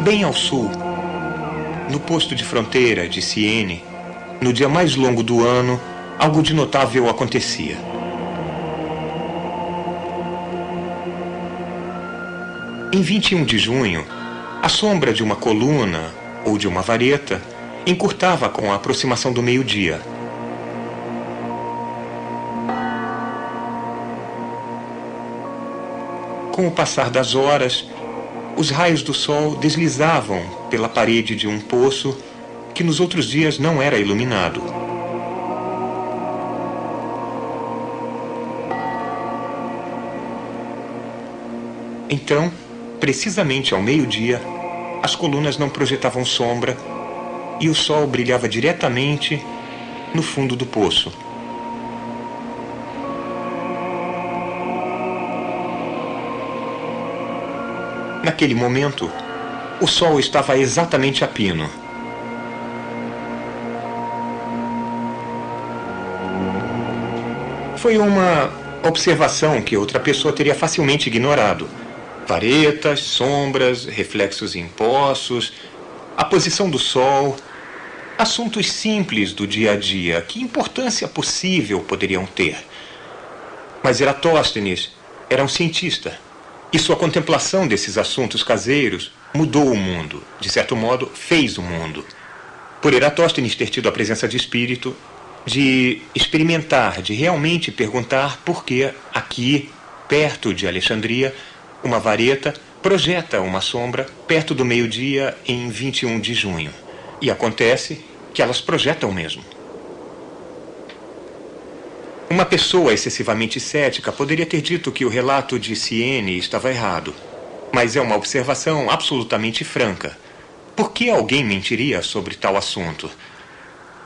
Bem ao sul, no posto de fronteira de Siene, no dia mais longo do ano, algo de notável acontecia. Em 21 de junho, a sombra de uma coluna ou de uma vareta encurtava com a aproximação do meio-dia. Com o passar das horas, os raios do sol deslizavam pela parede de um poço que nos outros dias não era iluminado. Então, precisamente ao meio-dia, as colunas não projetavam sombra e o sol brilhava diretamente no fundo do poço. Naquele momento, o sol estava exatamente a pino. Foi uma observação que outra pessoa teria facilmente ignorado. Varetas, sombras, reflexos em poços, a posição do sol, assuntos simples do dia a dia, que importância possível poderiam ter? Mas Eratóstenes era um cientista, e sua contemplação desses assuntos caseiros mudou o mundo, de certo modo, fez o mundo. Por Eratóstenes ter tido a presença de espírito, de experimentar, de realmente perguntar por que aqui, perto de Alexandria, uma vareta projeta uma sombra perto do meio-dia em 21 de junho. E acontece que elas projetam mesmo. Uma pessoa excessivamente cética poderia ter dito que o relato de Siene estava errado, mas é uma observação absolutamente franca. Por que alguém mentiria sobre tal assunto?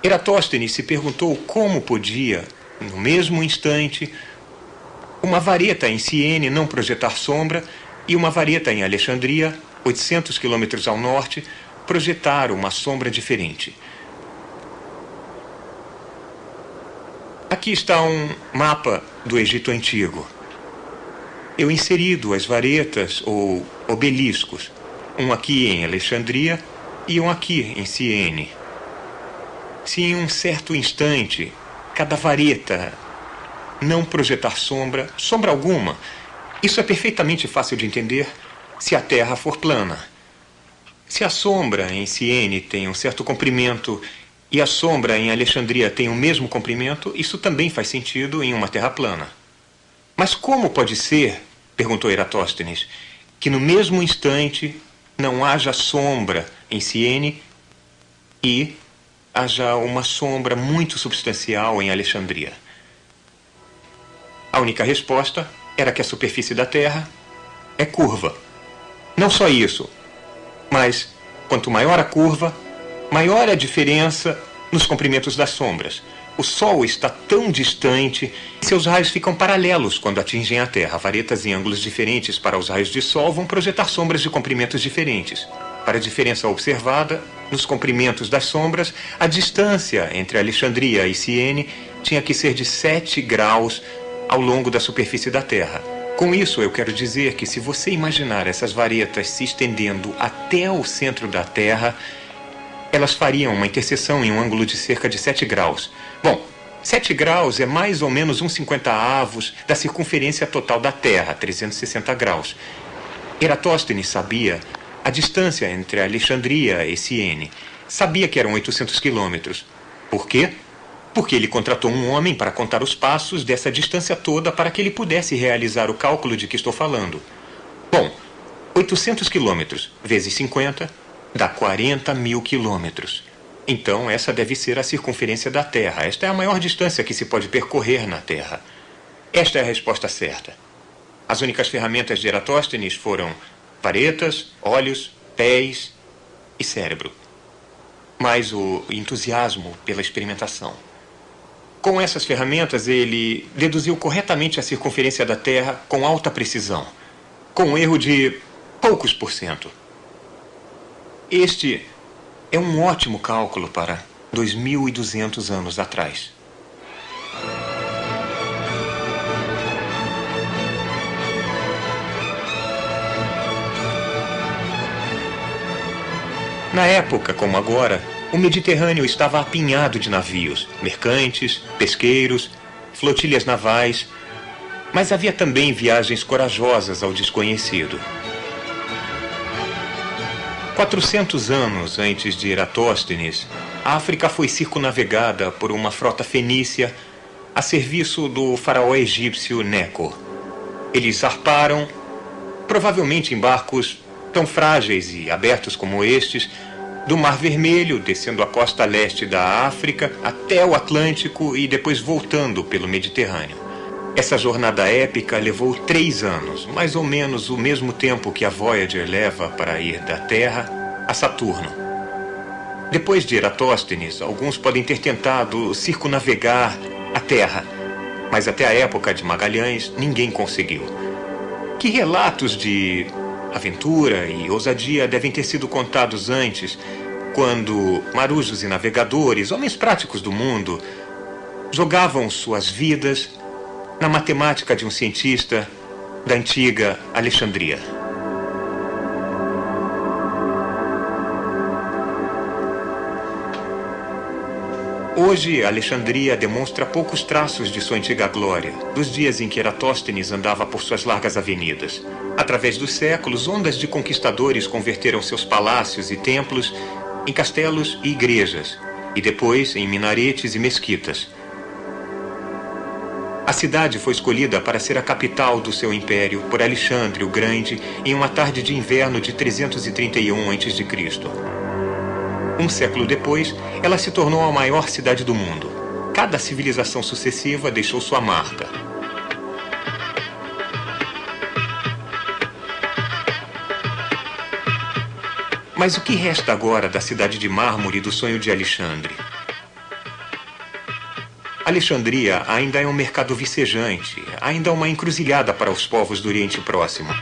Eratóstenes se perguntou como podia, no mesmo instante, uma vareta em Siene não projetar sombra e uma vareta em Alexandria, 800 quilômetros ao norte, projetar uma sombra diferente. Aqui está um mapa do Egito Antigo. Eu inseri duas varetas ou obeliscos, um aqui em Alexandria e um aqui em Siene. Se em um certo instante cada vareta não projetar sombra, sombra alguma, isso é perfeitamente fácil de entender se a Terra for plana. Se a sombra em Siene tem um certo comprimento e a sombra em Alexandria tem o mesmo comprimento, isso também faz sentido em uma Terra plana. Mas como pode ser, perguntou Eratóstenes, que no mesmo instante não haja sombra em Siene e haja uma sombra muito substancial em Alexandria? A única resposta era que a superfície da Terra é curva. Não só isso, mas quanto maior a curva, maior é a diferença nos comprimentos das sombras. O Sol está tão distante que seus raios ficam paralelos quando atingem a Terra. Varetas em ângulos diferentes para os raios de Sol vão projetar sombras de comprimentos diferentes. Para a diferença observada nos comprimentos das sombras, a distância entre Alexandria e Siene tinha que ser de 7 graus ao longo da superfície da Terra. Com isso, eu quero dizer que se você imaginar essas varetas se estendendo até o centro da Terra, elas fariam uma interseção em um ângulo de cerca de 7 graus. Bom, 7 graus é mais ou menos 1/50 da circunferência total da Terra, 360 graus. Eratóstenes sabia a distância entre Alexandria e Siene. Sabia que eram 800 quilômetros. Por quê? Porque ele contratou um homem para contar os passos dessa distância toda para que ele pudesse realizar o cálculo de que estou falando. Bom, 800 quilômetros vezes 50 dá 40 mil quilômetros. Então, essa deve ser a circunferência da Terra. Esta é a maior distância que se pode percorrer na Terra. Esta é a resposta certa. As únicas ferramentas de Eratóstenes foram varetas, olhos, pés e cérebro. Mais o entusiasmo pela experimentação. Com essas ferramentas, ele deduziu corretamente a circunferência da Terra com alta precisão, com um erro de poucos %. Este é um ótimo cálculo para 2.200 anos atrás. Na época, como agora, o Mediterrâneo estava apinhado de navios, mercantes, pesqueiros, flotilhas navais, mas havia também viagens corajosas ao desconhecido. 400 anos antes de Eratóstenes, a África foi circunnavegada por uma frota fenícia a serviço do faraó egípcio Neco. Eles zarparam, provavelmente em barcos tão frágeis e abertos como estes, do Mar Vermelho, descendo a costa leste da África até o Atlântico e depois voltando pelo Mediterrâneo. Essa jornada épica levou 3 anos, mais ou menos o mesmo tempo que a Voyager leva para ir da Terra a Saturno. Depois de Eratóstenes, alguns podem ter tentado circunnavegar a Terra, mas até a época de Magalhães ninguém conseguiu. Que relatos de aventura e ousadia devem ter sido contados antes, quando marujos e navegadores, homens práticos do mundo, jogavam suas vidas na matemática de um cientista da antiga Alexandria. Hoje, Alexandria demonstra poucos traços de sua antiga glória, dos dias em que Eratóstenes andava por suas largas avenidas. Através dos séculos, ondas de conquistadores converteram seus palácios e templos em castelos e igrejas, e depois em minaretes e mesquitas. A cidade foi escolhida para ser a capital do seu império por Alexandre o Grande em uma tarde de inverno de 331 a.C. Um século depois, ela se tornou a maior cidade do mundo. Cada civilização sucessiva deixou sua marca. Mas o que resta agora da cidade de mármore do sonho de Alexandre? Alexandria ainda é um mercado vicejante, ainda uma encruzilhada para os povos do Oriente Próximo.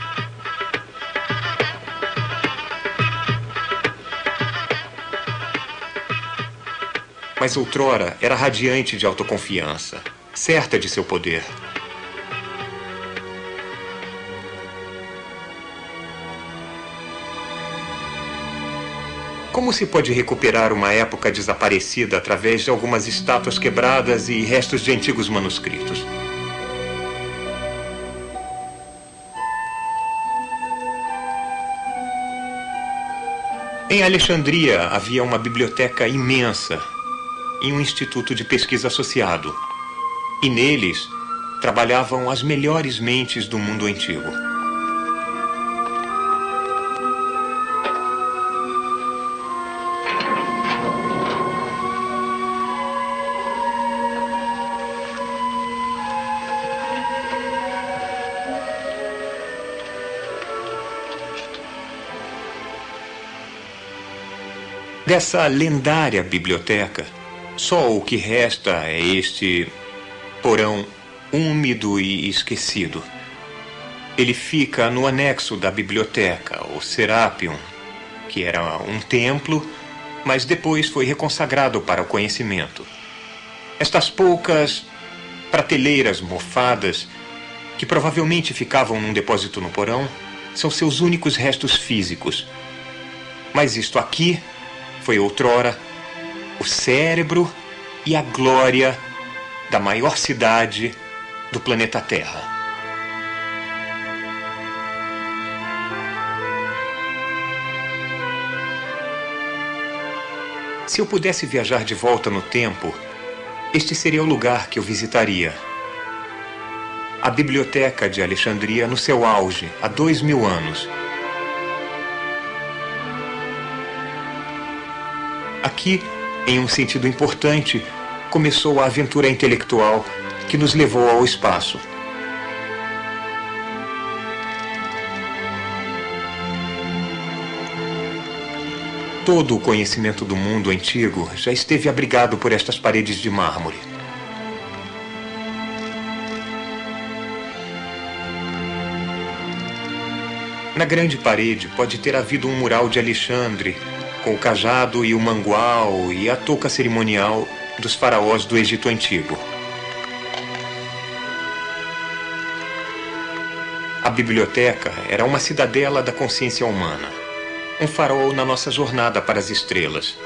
Mas outrora era radiante de autoconfiança, certa de seu poder. Como se pode recuperar uma época desaparecida através de algumas estátuas quebradas e restos de antigos manuscritos? Em Alexandria havia uma biblioteca imensa e um instituto de pesquisa associado. E neles trabalhavam as melhores mentes do mundo antigo. Dessa lendária biblioteca, só o que resta é este porão úmido e esquecido. Ele fica no anexo da biblioteca, o Serapeum, que era um templo, mas depois foi reconsagrado para o conhecimento. Estas poucas prateleiras mofadas, que provavelmente ficavam num depósito no porão, são seus únicos restos físicos. Mas isto aqui foi outrora o cérebro e a glória da maior cidade do planeta Terra. Se eu pudesse viajar de volta no tempo, este seria o lugar que eu visitaria. A Biblioteca de Alexandria no seu auge, há 2000 anos. Aqui, em um sentido importante, começou a aventura intelectual que nos levou ao espaço. Todo o conhecimento do mundo antigo já esteve abrigado por estas paredes de mármore. Na grande parede pode ter havido um mural de Alexandre, com o cajado e o mangual e a touca cerimonial dos faraós do Egito Antigo. A biblioteca era uma cidadela da consciência humana. um farol na nossa jornada para as estrelas.